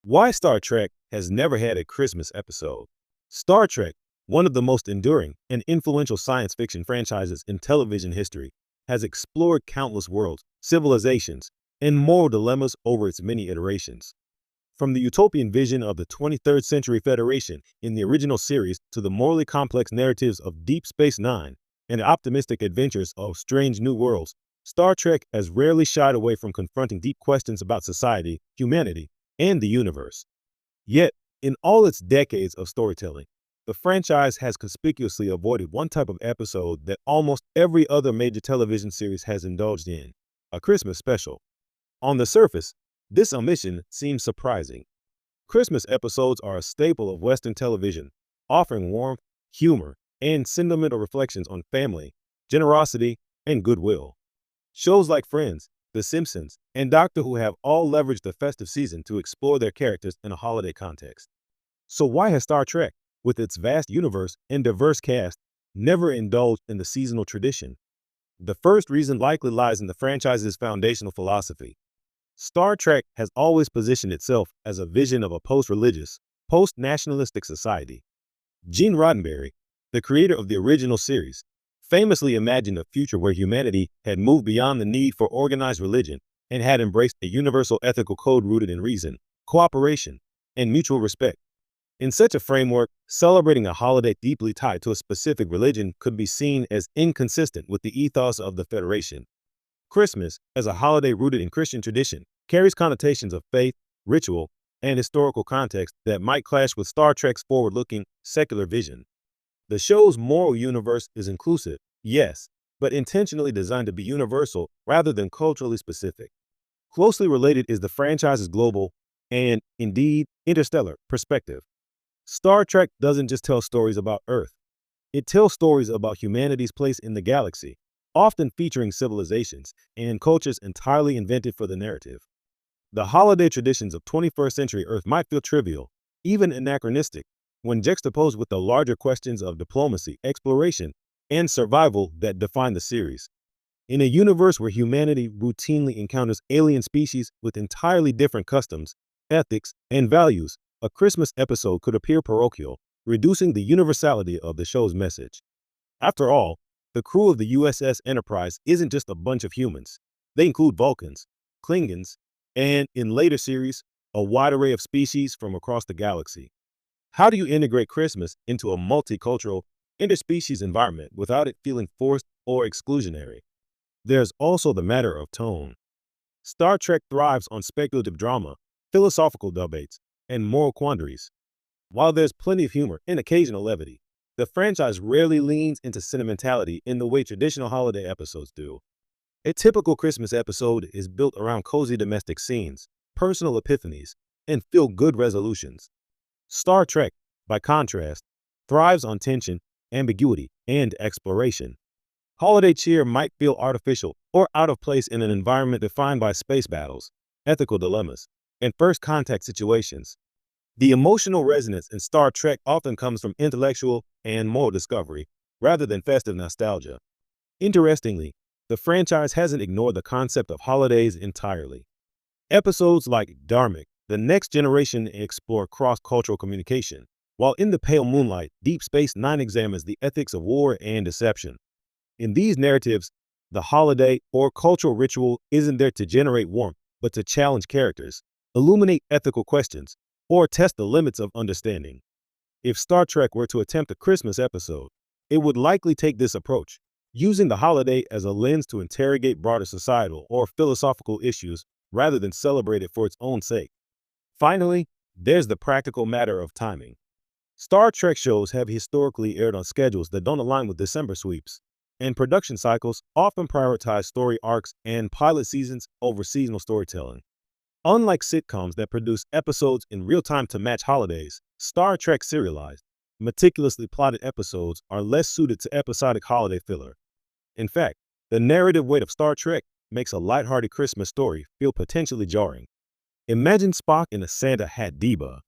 Why Star Trek has never had a Christmas episode. Star Trek, one of the most enduring and influential science fiction franchises in television history, has explored countless worlds, civilizations, and moral dilemmas over its many iterations. From the utopian vision of the 23rd Century Federation in the original series to the morally complex narratives of Deep Space Nine and the optimistic adventures of Strange New Worlds, Star Trek has rarely shied away from confronting deep questions about society, humanity, and the universe. Yet, in all its decades of storytelling, the franchise has conspicuously avoided one type of episode that almost every other major television series has indulged in: a Christmas special. On the surface, this omission seems surprising. Christmas episodes are a staple of Western television, offering warmth, humor, and sentimental reflections on family, generosity, and goodwill. Shows like Friends, The Simpsons, and Doctor Who have all leveraged the festive season to explore their characters in a holiday context. So why has Star Trek, with its vast universe and diverse cast, never indulged in the seasonal tradition? The first reason likely lies in the franchise's foundational philosophy. Star Trek has always positioned itself as a vision of a post-religious, post-nationalistic society. Gene Roddenberry, the creator of the original series, famously imagined a future where humanity had moved beyond the need for organized religion and had embraced a universal ethical code rooted in reason, cooperation, and mutual respect. In such a framework, celebrating a holiday deeply tied to a specific religion could be seen as inconsistent with the ethos of the Federation. Christmas, as a holiday rooted in Christian tradition, carries connotations of faith, ritual, and historical context that might clash with Star Trek's forward-looking, secular vision. The show's moral universe is inclusive, yes, but intentionally designed to be universal rather than culturally specific. Closely related is the franchise's global and, indeed, interstellar perspective. Star Trek doesn't just tell stories about Earth. It tells stories about humanity's place in the galaxy, often featuring civilizations and cultures entirely invented for the narrative. The holiday traditions of 21st century Earth might feel trivial, even anachronistic, when juxtaposed with the larger questions of diplomacy, exploration, and survival that define the series. In a universe where humanity routinely encounters alien species with entirely different customs, ethics, and values, a Christmas episode could appear parochial, reducing the universality of the show's message. After all, the crew of the USS Enterprise isn't just a bunch of humans. They include Vulcans, Klingons, and, in later series, a wide array of species from across the galaxy. How do you integrate Christmas into a multicultural, interspecies environment without it feeling forced or exclusionary? There's also the matter of tone. Star Trek thrives on speculative drama, philosophical debates, and moral quandaries. While there's plenty of humor and occasional levity, the franchise rarely leans into sentimentality in the way traditional holiday episodes do. A typical Christmas episode is built around cozy domestic scenes, personal epiphanies, and feel-good resolutions. Star Trek, by contrast, thrives on tension, ambiguity, and exploration. Holiday cheer might feel artificial or out of place in an environment defined by space battles, ethical dilemmas, and first contact situations. The emotional resonance in Star Trek often comes from intellectual and moral discovery, rather than festive nostalgia. Interestingly, the franchise hasn't ignored the concept of holidays entirely. Episodes like Dharmic, The Next Generation explore cross-cultural communication, while In the Pale Moonlight, Deep Space Nine examines the ethics of war and deception. In these narratives, the holiday or cultural ritual isn't there to generate warmth, but to challenge characters, illuminate ethical questions, or test the limits of understanding. If Star Trek were to attempt a Christmas episode, it would likely take this approach, using the holiday as a lens to interrogate broader societal or philosophical issues rather than celebrate it for its own sake. Finally, there's the practical matter of timing. Star Trek shows have historically aired on schedules that don't align with December sweeps, and production cycles often prioritize story arcs and pilot seasons over seasonal storytelling. Unlike sitcoms that produce episodes in real time to match holidays, Star Trek serialized, meticulously plotted episodes are less suited to episodic holiday filler. In fact, the narrative weight of Star Trek makes a lighthearted Christmas story feel potentially jarring. Imagine Spock in a Santa hat debug,